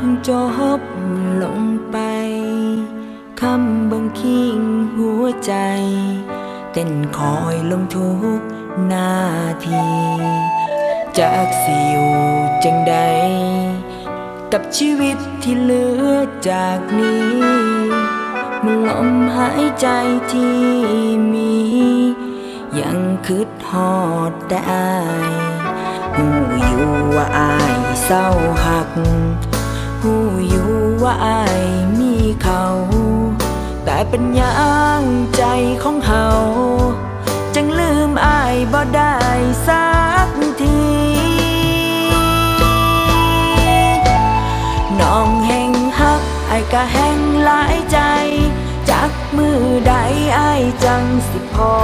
เพิ่งจบลงไปคำบังคิงหัวใจเต้นคอยลงทุกนาทีจากสิวจังใดกับชีวิตที่เหลือจากนี้มันลมหายใจที่มียังคิดฮอดแต่อายหูอยู่ว่าอายเศร้าหักหูอยู่ว่าอายมีเขาแต่เป็นยังใจของเฮาจังลืมอายบ่ได้สักทีน้องแห่งฮักอายก็แห่งหลายใจจักมือใดอายจังสิพอ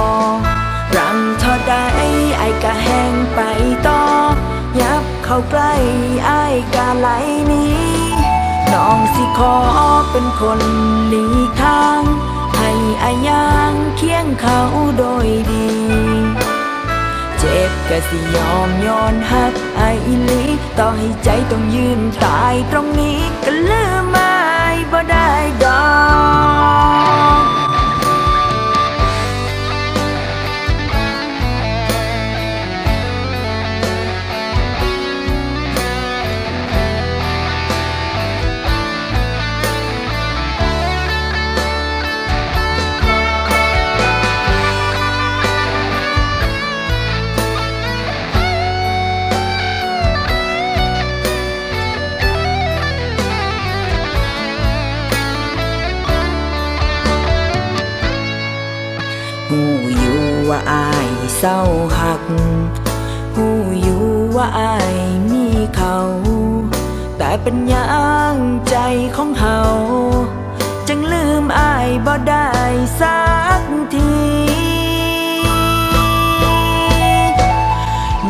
รังเท่าใดอายก็แห่งไปต่อยับเข้าใกล้อายก็ไหลหนีน้องสิขอเป็นคนหลีกทางให้อายยังเคียงเขาโดยดีเจ็บก็สิยอมย้อนฮักอายอีหลีต่อให้ใจต้องยืนตายตรงนี้ก็ลืมอายบ่ได้ดอกหูอยู่ว่าอายเศร้าหักหูอยู่ว่าอายมีเขาแต่เป็นยังใจของเฮาจังลืมอายบ่ได้สักที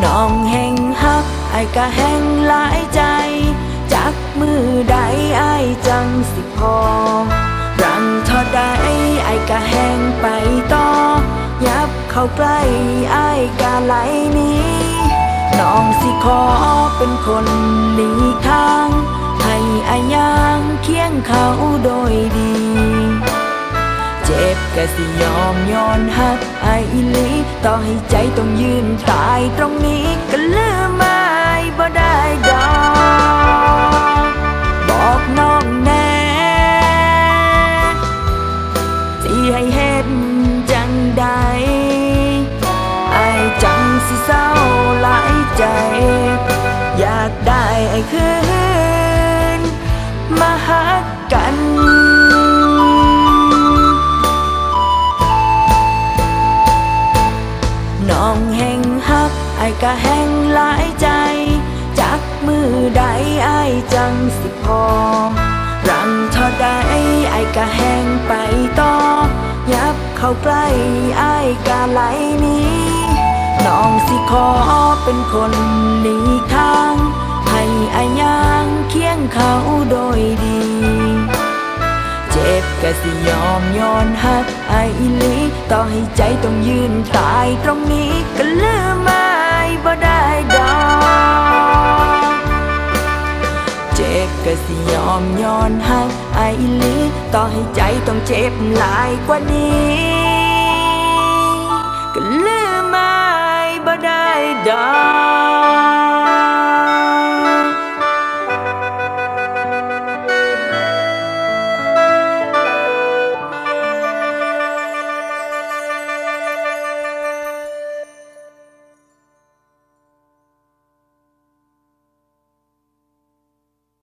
น้องแห่งฮักอายก็แห่งหลายใจจักมือใดอายจังสิพอรังเท่าใดอายก็แห่งไปต่อยับเข้าใกล้อายก็ไหลหนีน้องสิขอเป็นคนหลีกทางให้อายยังเคียงเขาโดยดีเจ็บก็สิยอมย้อนฮักอายอีหลีต่อให้ใจต้องยืนตายตรงนี้ก็ลืมอายบ่ได้ดอกบอกน้องแน่สิให้เฮ็ดจังใดอายจังสิเศร้าหลายใจอยากได้ไอ้คืนมาฮักกันน้องแห่งฮักอายก็แห่งหลายใจจักมือใดอายจังสิพอรังเท่าใดอายก็แห่งไปต่อยับเข้าใกล้อายก็ไหลหนีน้องสิขอเป็นคนหลีกทางให้อายยังเคียงเขาโดยดีเจ็บก็สิยอมย้อนฮักอายอีหลีต่อให้ใจต้องยืนตายตรงนี้ก็ลืมอายบ่ได้ดอกเจ็บก็สิยอมย้อนฮักอายอีหลีต่อให้ใจต้องเจ็บหลายกว่านี้ก็ลืมอายบ่ได้ดอก